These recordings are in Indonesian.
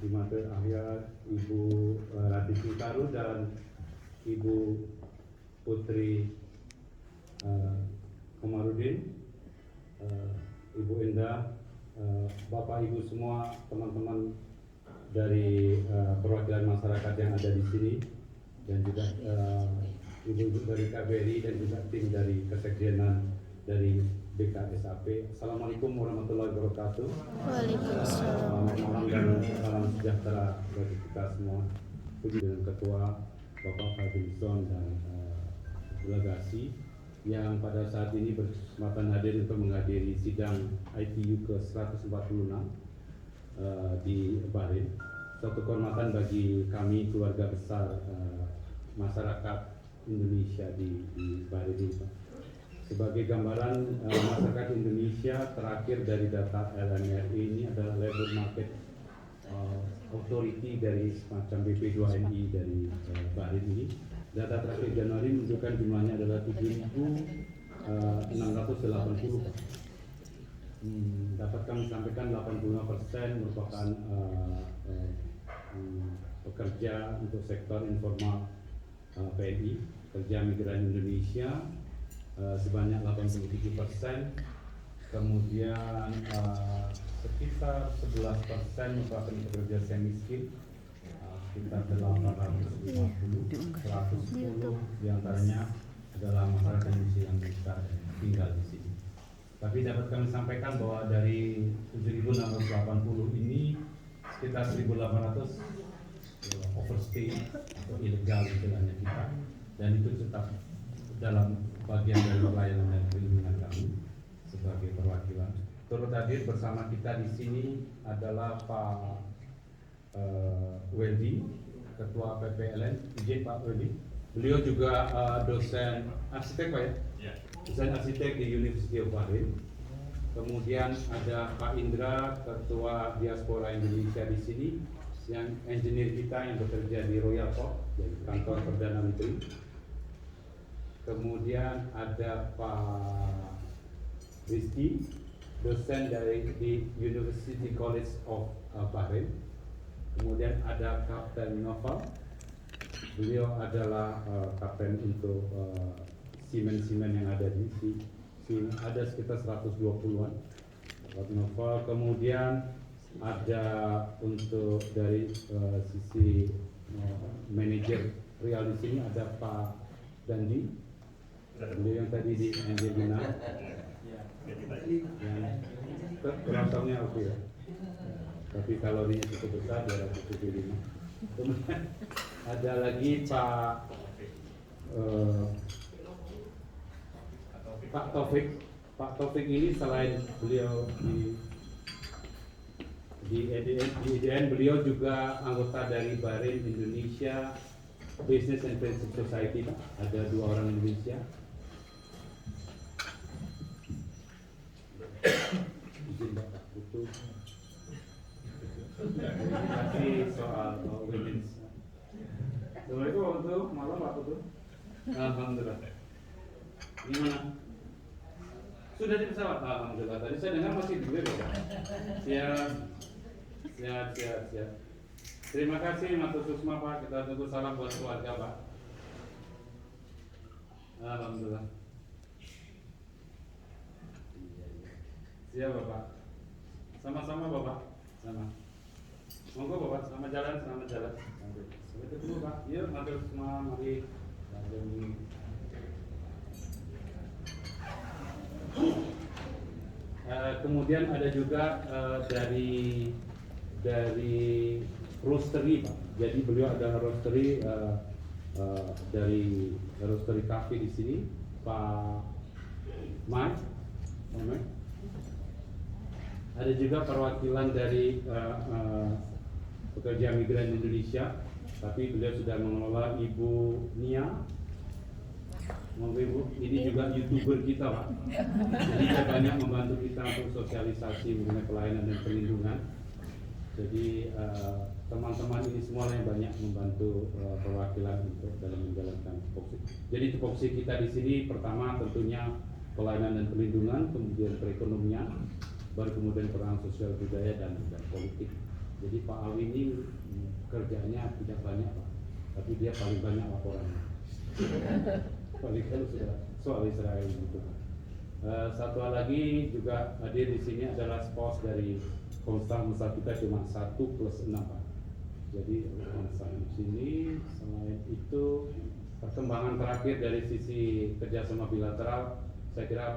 Dimata Ahya, Ibu Ratih Singkaru dan Ibu Putri Komarudin, Ibu Endah, Bapak Ibu semua, teman-teman dari perwakilan masyarakat yang ada di sini, dan juga ibu-ibu dari KBRI dan juga tim dari Kesekjenan dari BKSAP. Assalamualaikum warahmatullahi wabarakatuh. Waalaikumsalam. Selamat malam dan salam sejahtera bagi kita semua. Puji dengan Ketua Bapak Fadlizon dan delegasi yang pada saat ini berkesempatan hadir untuk menghadiri sidang ITU ke-146 di Bahrain. Suatu kehormatan bagi kami keluarga besar masyarakat Indonesia di Bahrain ini. Sebagai gambaran, masyarakat Indonesia terakhir dari data LMRI ini adalah Labor Market Authority dari semacam BP2MI dari Bahrain ini. Data terakhir Januari menunjukkan jumlahnya adalah 7.680. Dapat kami sampaikan 85% merupakan pekerja untuk sektor informal PMI, pekerja migran Indonesia sebanyak 87%, kemudian sekitar 11% merupakan pekerja semi skill, sekitar 850, 110 diantaranya adalah masyarakat Indonesia yang tinggal di sini. Tapi dapat kami sampaikan bahwa dari 7.680 ini sekitar 1.800 overstay atau ilegal istilahnya kita, dan itu tetap dalam bagian dari pelayanan dan perlindungan kami sebagai perwakilan. Turut hadir bersama kita di sini adalah Pak Weldy, Ketua PPLN. Izin Pak Weldy. Beliau juga dosen arsitek Pak ya? Dosen arsitek di University of Bahrain. Kemudian ada Pak Indra, Ketua Diaspora Indonesia di sini, yang engineer kita yang bekerja di Royal Court, dari kantor Perdana Menteri. Kemudian ada Pak Rizky, dosen dari di University College of Bahrain. Kemudian ada Kapten Noval, beliau adalah kapten untuk semen yang ada di sini, ada sekitar 120-an Kapten Noval. Kemudian ada untuk dari sisi manajer real di sini ada Pak Dandi, beliau yang tadi di Angelina, yang kurang oke ya, tapi kalorinya cukup besar, 275. Kemudian ada lagi Pak Taufik. Pak Taufik ini selain beliau di EDN, beliau juga anggota dari Bahrain Indonesia Business and Friendship Society. Ada 2 orang Indonesia. Izin Bapak Putu. Kasih soal women's. Assalamualaikum warahmatullahi malam Pak Putu. Alhamdulillah. Gimana? Sudah di pesawat? Alhamdulillah. Tadi saya dengar masih di WIB Pak. Siap. Terima kasih Matur Susma Pak. Kita tunggu salam buat keluarga Pak. Alhamdulillah. Siap Bapak. Sama-sama Bapak. Sama. Monggo Bapak, selamat jalan. Sampai ketemu Pak. Yuk, Matur Susma, mari. Kemudian ada juga dari roastery Pak. Jadi beliau ada roastery dari roastery cafe di sini, Pak Mike. Ada juga perwakilan dari pekerja migran Indonesia, tapi beliau sudah mengelola Ibu Nia. Monggo Ibu, ini juga YouTuber kita Pak. Jadi dia banyak membantu kita untuk sosialisasi mengenai pelayanan dan perlindungan. Jadi teman-teman ini semua yang banyak membantu perwakilan untuk dalam menjalankan tupoksi. Jadi tupoksi kita di sini pertama tentunya pelayanan dan perlindungan, kemudian perekonomian, baru kemudian peran sosial budaya dan politik. Jadi Pak Alwi ini kerjanya tidak banyak Pak, tapi dia paling banyak laporannya. Paling kan sudah soal Israel gitu. Satu hal lagi juga hadir di sini adalah spouse dari konstan kita cuma 1+6 Pak. Jadi konstan di sini. Selain itu perkembangan terakhir dari sisi kerjasama bilateral, saya kira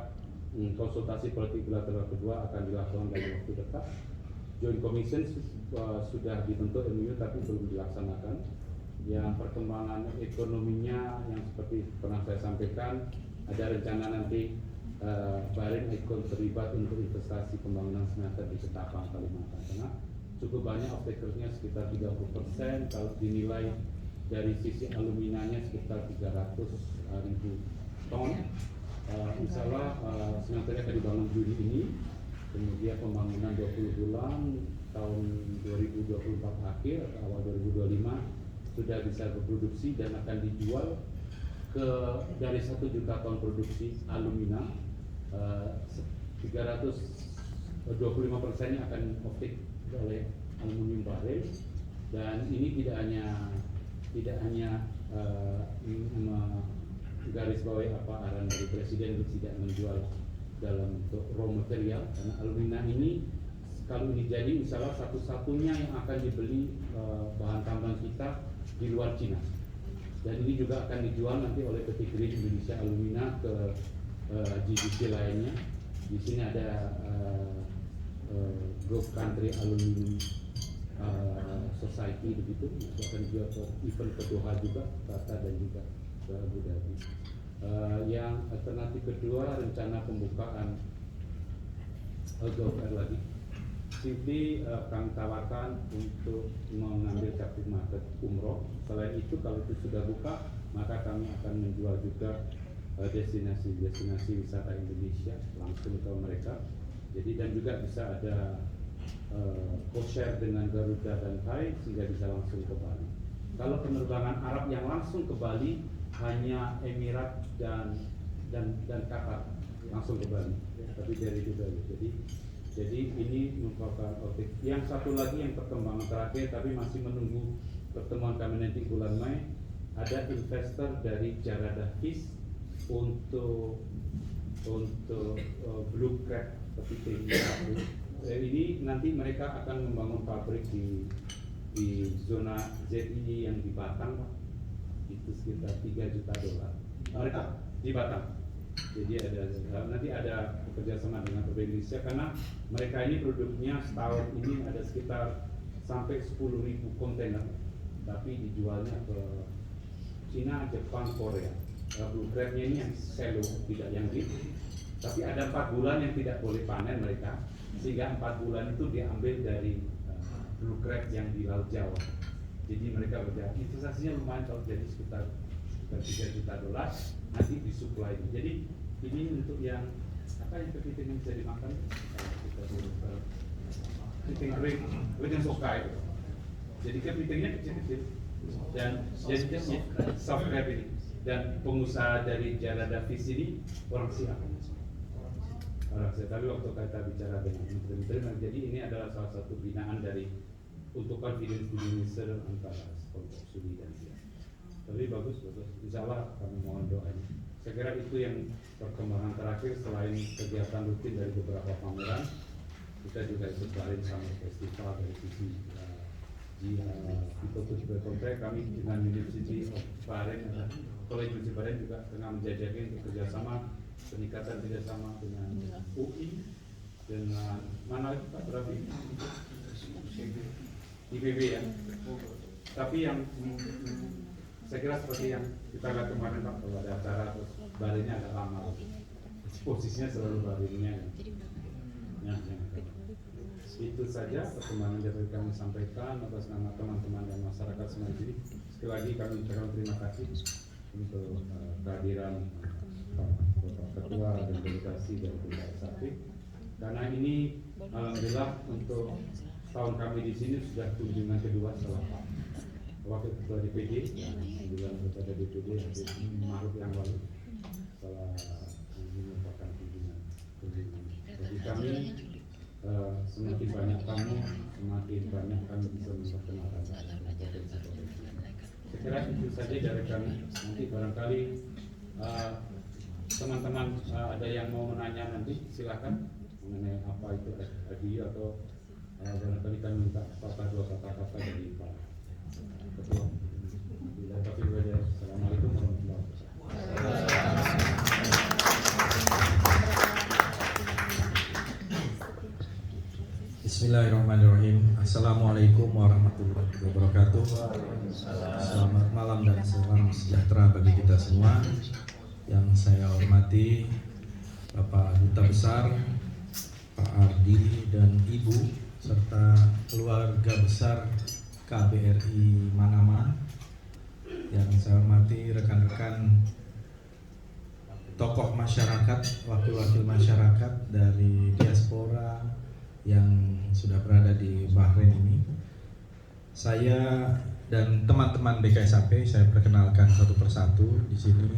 konsultasi politik bilateral kedua akan dilakukan dalam waktu dekat. Joint Commission sudah dibentuk MOU tapi belum dilaksanakan. Yang perkembangan ekonominya yang seperti pernah saya sampaikan, ada rencana nanti Bahrain ikut terlibat untuk investasi pembangunan smelter di Ketapang, Kalimantan Tengah. Cukup banyak off-takersnya sekitar 30%, kalau dinilai dari sisi aluminanya sekitar 300.000 ton. Insya Allah smelternya akan dibangun Juni ini, kemudian pembangunan 20 bulan, tahun 2024 akhir atau awal 2025 sudah bisa berproduksi dan akan dijual ke dari 1 juta ton produksi alumina, 325%-nya akan off-take oleh aluminium Bahrain. Dan ini tidak hanya garis bawahi apa arahan dari Presiden untuk tidak menjual dalam bentuk raw material, karena alumina ini kalau ini jadi misalnya satu-satunya yang akan dibeli bahan tambang kita di luar Cina. Dan ini juga akan dijual nanti oleh PT Green Indonesia Alumina ke GDC lainnya. Di sini ada Gulf Country Aluminium Society begitu, itu akan dijual ke event ke Doha juga, Qatar dan juga ke Abu Dhabi. Yang alternatif kedua, rencana pembukaan Gulf Air lagi. Siti kami tawarkan untuk mengambil captive market umroh. Selain itu, kalau itu sudah buka, maka kami akan menjual juga destinasi wisata Indonesia langsung ke mereka. Jadi dan juga bisa ada co-share dengan Garuda dan Thai sehingga bisa langsung ke Bali. Kalau penerbangan Arab yang langsung ke Bali hanya Emirat dan Qatar langsung ke Bali, tapi dari juga. Jadi ini merupakan objek. Yang satu lagi yang perkembangan terakhir, tapi masih menunggu pertemuan kami nanti bulan Mei, ada investor dari Jarada Fish untuk Blue Crab kepiting. Ini nanti mereka akan membangun pabrik di zona ZII yang di Batam, Pak. Itu sekitar $3 juta. Mereka di Batam. Jadi nanti ada kerjasama dengan pemerintah Indonesia karena mereka ini produknya setahun ini ada sekitar sampai 10.000 kontainer, tapi dijualnya ke Cina, Jepang, Korea. Blue crabnya ini yang selo, tidak yang deep, tapi ada 4 bulan yang tidak boleh panen mereka, sehingga 4 bulan itu diambil dari blue crab yang di Laut Jawa. Jadi mereka berjalan, investasinya lumayan, kalau jadi sekitar $3 juta nanti disuplai. Jadi ini untuk yang apa yang kepiting yang bisa dimakan, kepiting kering, kepiting soka itu. Jadi kepitingnya kecil-kecil dan jadi soft crab ini. Dan pengusaha dari Jarada Fish ini orang Siak. Tapi waktu kita bicara dengan menteri-menteri, jadi ini adalah salah satu binaan dari untuk confidence building antara kelompok Sunni dan Syiah. Tapi bagus, insya Allah kami mohon doanya. Saya kira itu yang perkembangan terakhir. Selain kegiatan rutin dari beberapa pameran, kita juga ikut Bahrain sama festival dari sisi People to People Contract. Kami dengan University of Bahrain, College University Bahrain juga tengah menjajaki untuk kerjasama, peningkatan kerjasama dengan UI, dengan mana lagi Pak Rafi? IPB ya. Tapi yang saya kira seperti yang kita lihat kemarin Pak, kalau ada acara terus Bahrainnya agak lama, posisinya selalu Bahrainnya. Itu saja perkembangan yang kami sampaikan atas nama teman-teman dan masyarakat semua di sini. Sekali lagi kami ucapkan terima kasih untuk kehadiran Bapak Ketua dan delegasi dari BKSAP. Karena ini alhamdulillah untuk tahun kami di sini sudah kunjungan kedua setelah Pak Wakil Ketua DPD yang juga kepada DPD Maret yang lalu. Setelah ini merupakan kunjungan. Jadi kami semakin banyak tamu, semakin banyak kami bisa memperkenalkan potensi-potensi. Saya kira itu saja dari kami. Nanti barangkali teman-teman ada yang mau menanya nanti, silakan mengenai apa itu IPU atau barangkali kami minta dua kata-kata dari Pak Ketua. Assalamualaikum warahmatullahi wabarakatuh. Bismillahirrahmanirrahim. Assalamualaikum warahmatullahi wabarakatuh. Selamat malam dan salam sejahtera bagi kita semua. Yang saya hormati Bapak Duta Besar, Pak Ardi dan Ibu, serta keluarga besar KBRI Manama. Yang saya hormati rekan-rekan tokoh masyarakat, wakil-wakil masyarakat dari diaspora yang sudah berada di Bahrain ini. Saya dan teman-teman BKSAP saya perkenalkan satu persatu di sini.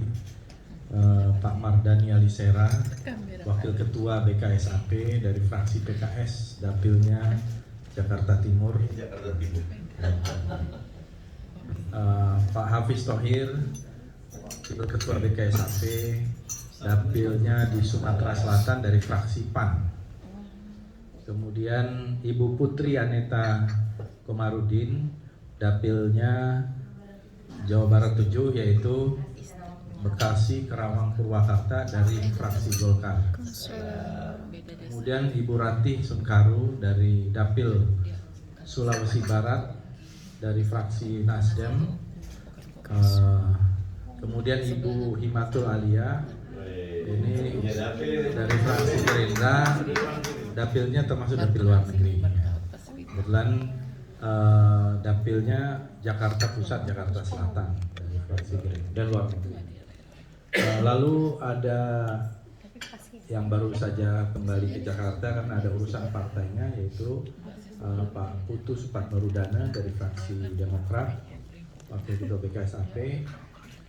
Pak Mardani Alisera, Wakil Ketua BKSAP dari fraksi PKS, dapilnya Jakarta Timur. Pak Hafiz Thohir, Wakil Ketua BKSAP, dapilnya di Sumatera Selatan dari fraksi PAN. Kemudian Ibu Putri Aneta Komarudin, dapilnya Jawa Barat 7, yaitu Bekasi, Kerawang, Purwakarta dari fraksi Golkar. Kemudian Ibu Ratih Sunkaru dari dapil Sulawesi Barat dari fraksi Nasdem. Kemudian Ibu Himatul Alia ini dari fraksi Gerindra, dapilnya termasuk dapil luar negeri. Kebetulan dapilnya Jakarta Pusat, Jakarta Selatan dari fraksi Gerindra dan luar negeri. Lalu ada yang baru saja kembali ke Jakarta karena ada urusan partainya, yaitu Pak Putu Supatnorudana dari fraksi Demokrat, Wakil Ketua BKSAP,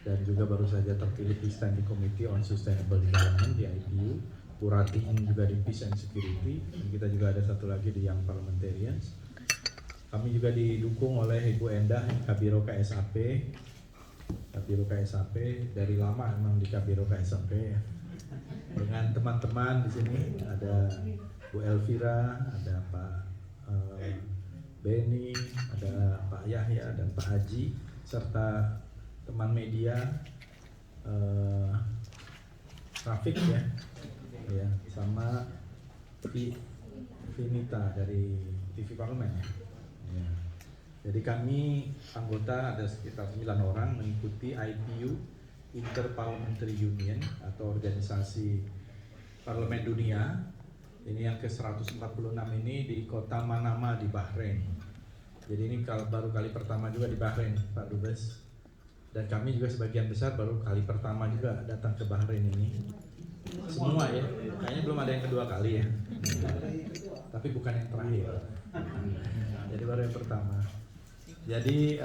dan juga baru saja terpilih di Standing Committee on Sustainable Development di IPU. Bu Ratih ini juga di Peace and Security, dan kita juga ada satu lagi di Young Parliamentarians. Kami juga didukung oleh Ibu Endah, Kabiro KSAP. Kabiro KSAP dari lama memang di Kabiro KSAP ya. Dengan teman-teman di sini ada Bu Elvira, ada Pak Beni, ada Pak Yahya dan Pak Haji, serta teman media Rafiq ya, sama Vinita dari TV Parlemen ya. Jadi kami anggota ada sekitar 9 orang mengikuti IPU, Interparliamentary Union atau Organisasi Parlemen Dunia. Ini yang ke-146 ini di kota Manama di Bahrain. Jadi ini baru kali pertama juga di Bahrain, Pak Dubes. Dan kami juga sebagian besar baru kali pertama juga datang ke Bahrain ini. Semua ya, kayaknya belum ada yang kedua kali ya. Tapi bukan yang terakhir. Jadi baru yang pertama. Jadi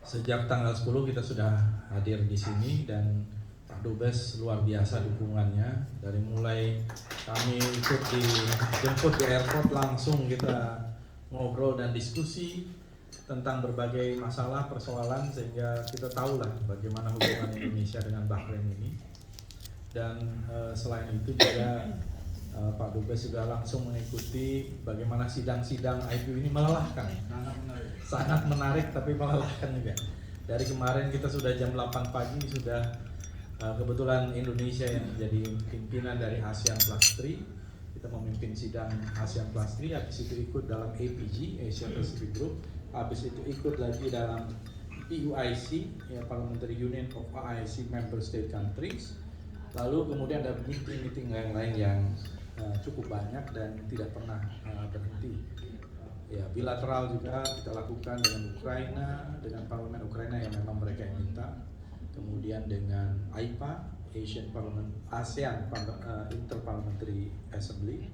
sejak tanggal 10 kita sudah hadir di sini dan Pak Dubes luar biasa dukungannya. Dari mulai kami ikut dijemput di airport, langsung kita ngobrol dan diskusi tentang berbagai masalah, persoalan, sehingga kita tahulah bagaimana hubungan Indonesia dengan Bahrain ini. Dan selain itu juga Pak Dubes juga langsung mengikuti bagaimana sidang-sidang IPU ini melelahkan, sangat menarik tapi melelahkan juga. Dari kemarin kita sudah jam 8 pagi sudah kebetulan Indonesia yang menjadi pimpinan dari ASEAN Plus 3, kita memimpin sidang ASEAN Plus 3, habis itu ikut dalam APG, Asia Pacific Group, habis itu ikut lagi dalam PUIC, ya, Parliamentary Union of IIC Member State Countries. Lalu kemudian ada meeting-meeting lain-lain yang cukup banyak dan tidak pernah berhenti. Ya, bilateral juga kita lakukan dengan Ukraina, dengan Parlemen Ukraina yang memang mereka yang minta. Kemudian dengan AIPA, ASEAN Interparliamentary Assembly,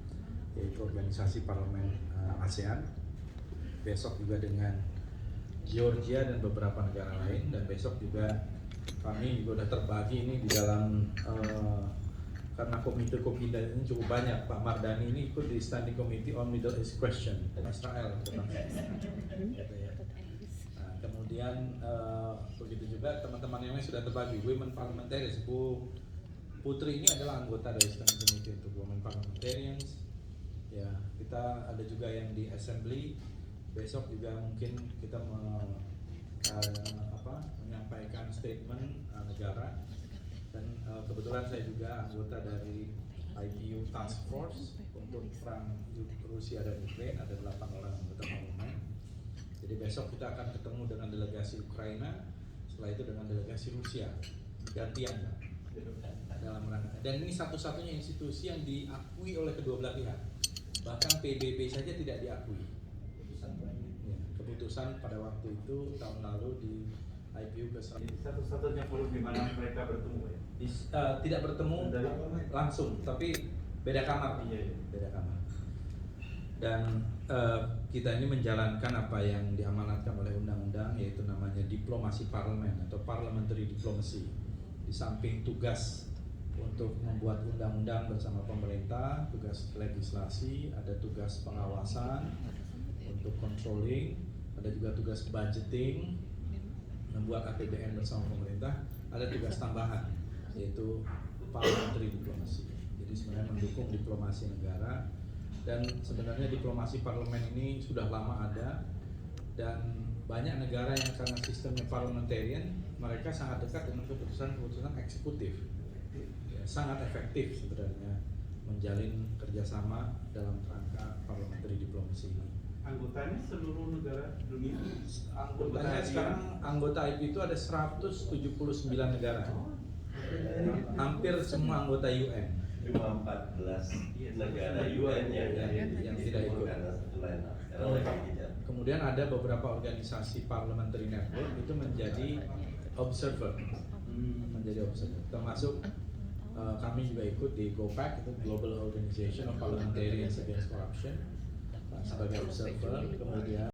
yaitu organisasi parlemen ASEAN. Besok juga dengan Georgia dan beberapa negara lain, dan besok juga kami juga sudah terbagi ini di dalam karena komite ini cukup banyak. Pak Mardani ini ikut di Standing Committee on Middle East Question Israel. Gitu ya. Nah, kemudian begitu juga teman-teman yang lain sudah terbagi. Women Parliamentarians, Bu Putri ini adalah anggota dari Standing Committee untuk Women Parliamentarians. Ya, kita ada juga yang di Assembly. Besok juga mungkin kita menyampaikan statement negara. Dan kebetulan saya juga anggota dari IPU Task Force untuk perang Rusia dan Ukraina, ada 8 orang anggota parlemen. Jadi besok kita akan ketemu dengan delegasi Ukraina, setelah itu dengan delegasi Rusia, gantian dalam rangka. Dan ini satu-satunya institusi yang diakui oleh kedua belah pihak. Bahkan PBB saja tidak diakui. Keputusan pada waktu itu tahun lalu di IPU ke satu-satunya forum di mana mereka bertemu ya? Tidak bertemu langsung, tapi beda kamar. Iya. Beda kamar. Dan kita ini menjalankan apa yang diamanatkan oleh undang-undang, yaitu namanya diplomasi parlemen atau parliamentary diplomacy. Di samping tugas untuk membuat undang-undang bersama pemerintah, tugas legislasi, ada tugas pengawasan untuk controlling, ada juga tugas budgeting, membuat APBN bersama pemerintah, ada tugas tambahan yaitu parliamentary diplomacy. Jadi sebenarnya mendukung diplomasi negara, dan sebenarnya diplomasi parlemen ini sudah lama ada, dan banyak negara yang karena sistemnya parliamentarian mereka sangat dekat dengan keputusan-keputusan eksekutif. Ya, sangat efektif sebenarnya menjalin kerjasama dalam rangka parliamentary diplomacy ini. Anggotanya seluruh negara dunia. Anggotanya sekarang anggota IPU itu ada 179 negara. Hampir semua anggota UN. Cuma 14 negara UN yang tidak ikut. karena satu lain. Kemudian ada beberapa organisasi parliamentary network itu menjadi observer, termasuk kami juga ikut di GOPAC, itu Global Organization of Parliamentarians Against Corruption, sebagai observer. Kemudian